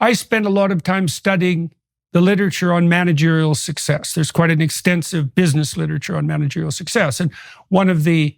I spend a lot of time studying the literature on managerial success. There's quite an extensive business literature on managerial success. And one of the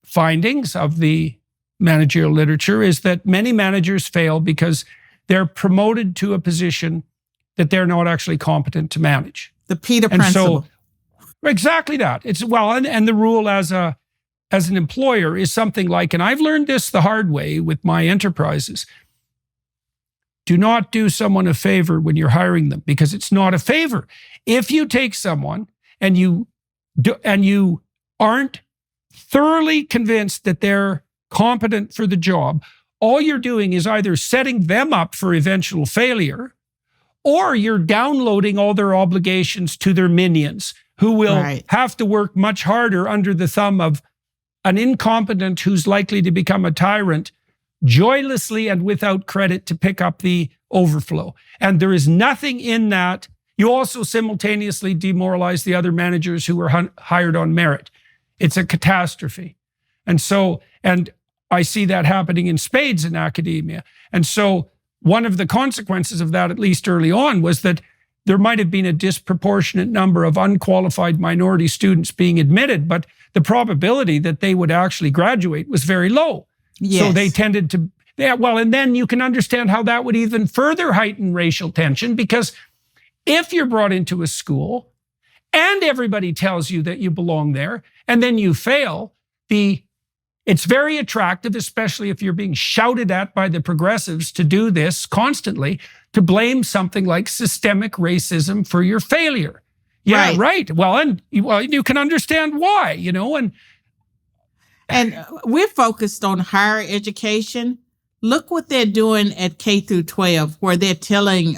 findings of the managerial literature is that many managers fail because they're promoted to a position that they're not actually competent to manage. The Peter principle. So, exactly that. It's and the rule as an employer is something like, and I've learned this the hard way with my enterprises, do not do someone a favor when you're hiring them, because it's not a favor. If you take someone and you aren't thoroughly convinced that they're competent for the job, all you're doing is either setting them up for eventual failure, or you're downloading all their obligations to their minions, who will have to work much harder under the thumb of an incompetent who's likely to become a tyrant, joylessly and without credit to pick up the overflow. And there is nothing in that. You also simultaneously demoralize the other managers who were hired on merit. It's a catastrophe. And I see that happening in spades in academia. And so one of the consequences of that, at least early on, was that there might have been a disproportionate number of unqualified minority students being admitted, but the probability that they would actually graduate was very low. Yes. So they tended to, and then you can understand how that would even further heighten racial tension, because if you're brought into a school and everybody tells you that you belong there, and then you fail, it's very attractive, especially if you're being shouted at by the progressives to do this constantly, to blame something like systemic racism for your failure. Yeah, right. Well, you can understand why, And we're focused on higher education. Look what they're doing at K through 12, where they're telling,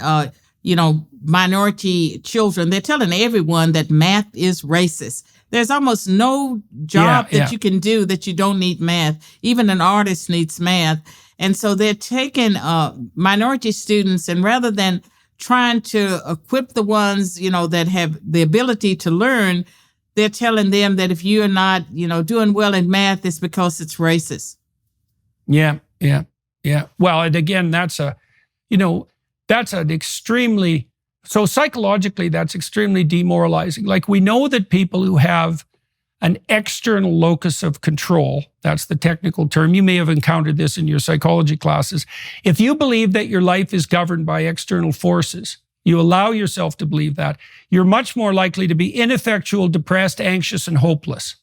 minority children, they're telling everyone that math is racist. There's almost no job that you can do that you don't need math. Even an artist needs math. And so they're taking minority students, and rather than trying to equip the ones, that have the ability to learn, they're telling them that if you're not, doing well in math, it's because it's racist. Yeah. Well, and again, that's psychologically, that's extremely demoralizing. Like, we know that people who have an external locus of control, that's the technical term. You may have encountered this in your psychology classes. If you believe that your life is governed by external forces, you allow yourself to believe that, you're much more likely to be ineffectual, depressed, anxious, and hopeless.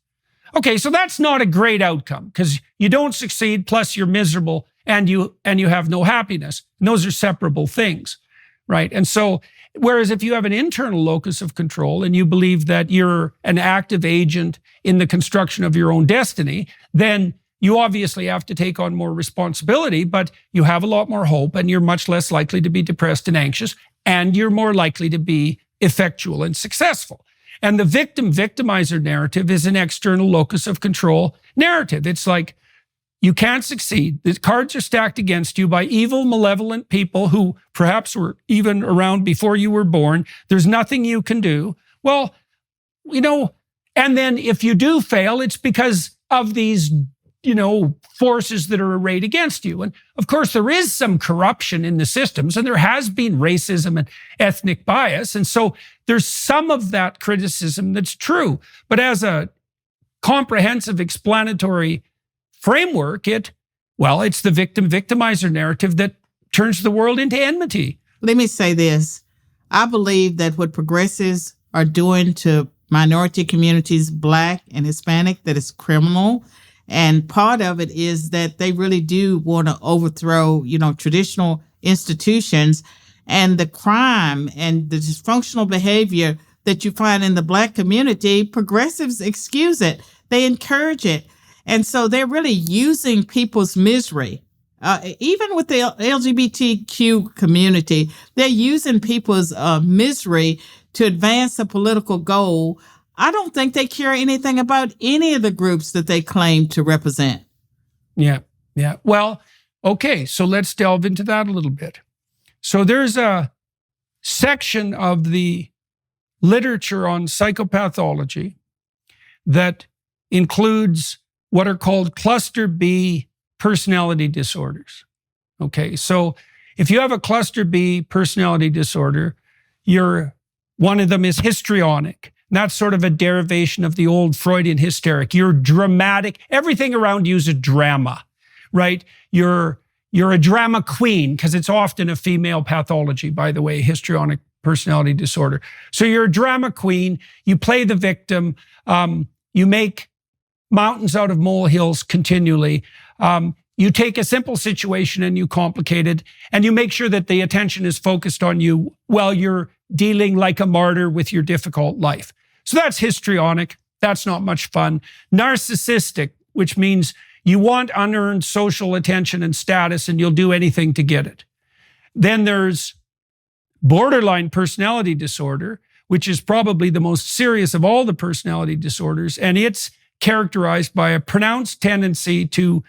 Okay, so that's not a great outcome, because you don't succeed, plus you're miserable, and you have no happiness. And those are separable things, right? And so, whereas if you have an internal locus of control and you believe that you're an active agent in the construction of your own destiny, then you obviously have to take on more responsibility, but you have a lot more hope, and you're much less likely to be depressed and anxious, and you're more likely to be effectual and successful. And the victim-victimizer narrative is an external locus of control narrative. It's like, you can't succeed. The cards are stacked against you by evil, malevolent people who perhaps were even around before you were born. There's nothing you can do. Well, and then if you do fail, it's because of these, forces that are arrayed against you. And of course, there is some corruption in the systems, and there has been racism and ethnic bias. And so there's some of that criticism that's true. But as a comprehensive explanatory framework, it's the victim-victimizer narrative that turns the world into enmity. Let me say this. I believe that what progressives are doing to minority communities, Black and Hispanic, that is criminal. And part of it is that they really do want to overthrow, traditional institutions, and the crime and the dysfunctional behavior that you find in the Black community, progressives excuse it. They encourage it. And so they're really using people's misery. Even with the LGBTQ community, they're using people's misery to advance a political goal. I don't think they care anything about any of the groups that they claim to represent. Yeah. Well, okay, so let's delve into that a little bit. So there's a section of the literature on psychopathology that includes what are called cluster B personality disorders. Okay, so if you have a cluster B personality disorder, one of them is histrionic. That's sort of a derivation of the old Freudian hysteric. You're dramatic. Everything around you is a drama, right? You're a drama queen, because it's often a female pathology, by the way, histrionic personality disorder. So you're a drama queen. You play the victim. You make mountains out of molehills continually. You take a simple situation and you complicate it, and you make sure that the attention is focused on you while you're dealing like a martyr with your difficult life. So that's histrionic. That's not much fun. Narcissistic, which means you want unearned social attention and status, and you'll do anything to get it. Then there's borderline personality disorder, which is probably the most serious of all the personality disorders, and it's characterized by a pronounced tendency to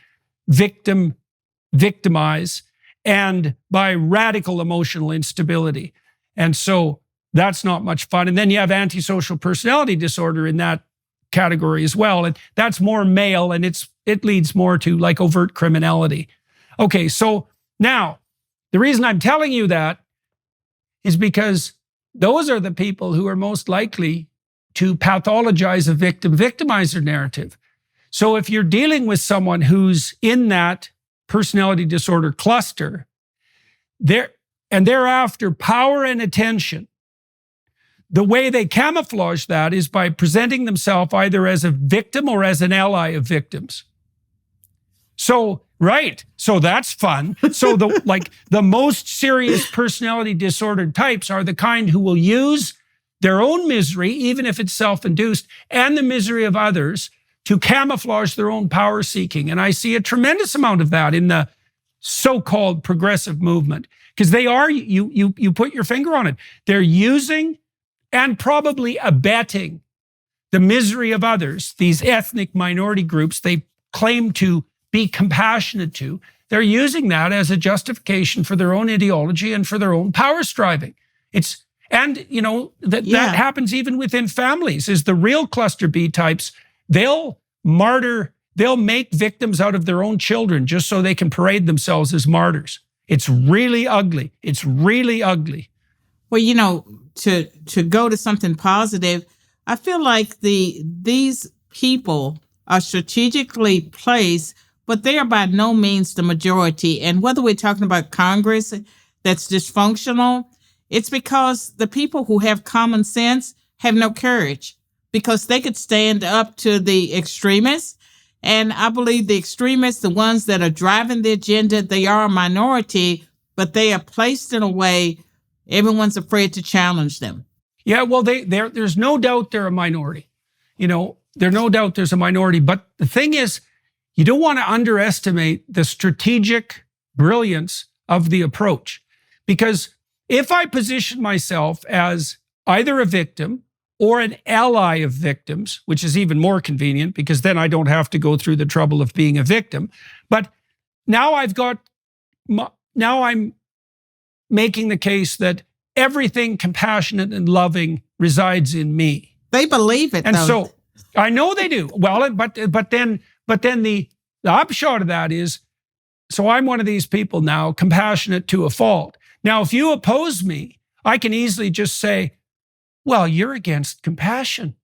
victimize, and by radical emotional instability. And so that's not much fun. And then you have antisocial personality disorder in that category as well. And that's more male, and it leads more to like overt criminality. Okay, so now the reason I'm telling you that is because those are the people who are most likely to pathologize a victimizer narrative. So if you're dealing with someone who's in that personality disorder cluster, they're after power and attention, the way they camouflage that is by presenting themselves either as a victim or as an ally of victims. So, right. So that's fun. So the most serious personality disordered types are the kind who will use their own misery, even if it's self-induced, and the misery of others to camouflage their own power seeking. And I see a tremendous amount of that in the so-called progressive movement, because they are, you put your finger on it. They're using and probably abetting the misery of others, these ethnic minority groups they claim to be compassionate to. They're using that as a justification for their own ideology and for their own power striving. That happens even within families. Is the real cluster B types, they'll make victims out of their own children just so they can parade themselves as martyrs. It's really ugly. It's really ugly. Well, to go to something positive, I feel like these people are strategically placed, but they are by no means the majority. And whether we're talking about Congress that's dysfunctional, it's because the people who have common sense have no courage, because they could stand up to the extremists. And I believe the extremists, the ones that are driving the agenda, they are a minority, but they are placed in a way everyone's afraid to challenge them. Yeah, well, there's no doubt they're a minority. There's no doubt there's a minority. But the thing is, you don't want to underestimate the strategic brilliance of the approach. Because if I position myself as either a victim or an ally of victims, which is even more convenient because then I don't have to go through the trouble of being a victim. But now I'm making the case that everything compassionate and loving resides in me. They believe it, and though. So I know they do. Well, but then the upshot of that is, so I'm one of these people now, compassionate to a fault. Now, if you oppose me, I can easily just say, well, you're against compassion.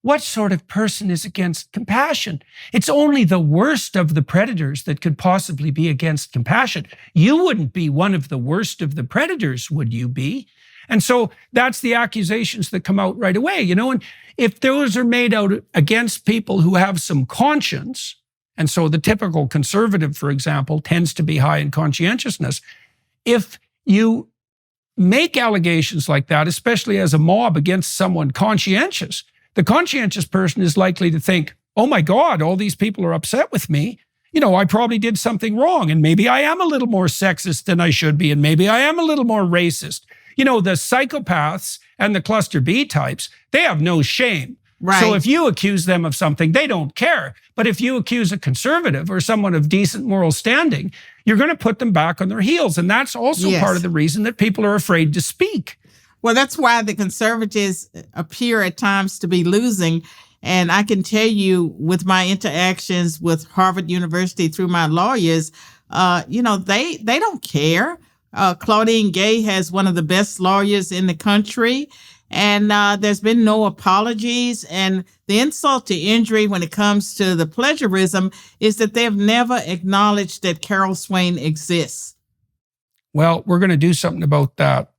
What sort of person is against compassion? It's only the worst of the predators that could possibly be against compassion. You wouldn't be one of the worst of the predators, would you be? And so that's the accusations that come out right away, and if those are made out against people who have some conscience, and so the typical conservative, for example, tends to be high in conscientiousness. If you make allegations like that, especially as a mob against someone conscientious, the conscientious person is likely to think, oh my God, all these people are upset with me. I probably did something wrong, and maybe I am a little more sexist than I should be, and maybe I am a little more racist. The psychopaths and the cluster B types, they have no shame. Right. So if you accuse them of something, they don't care. But if you accuse a conservative or someone of decent moral standing, you're going to put them back on their heels. And that's also part of the reason that people are afraid to speak. Well, that's why the conservatives appear at times to be losing. And I can tell you, with my interactions with Harvard University through my lawyers, they don't care. Claudine Gay has one of the best lawyers in the country, and there's been no apologies. And the insult to injury when it comes to the plagiarism is that they've never acknowledged that Carol Swain exists. Well, we're going to do something about that.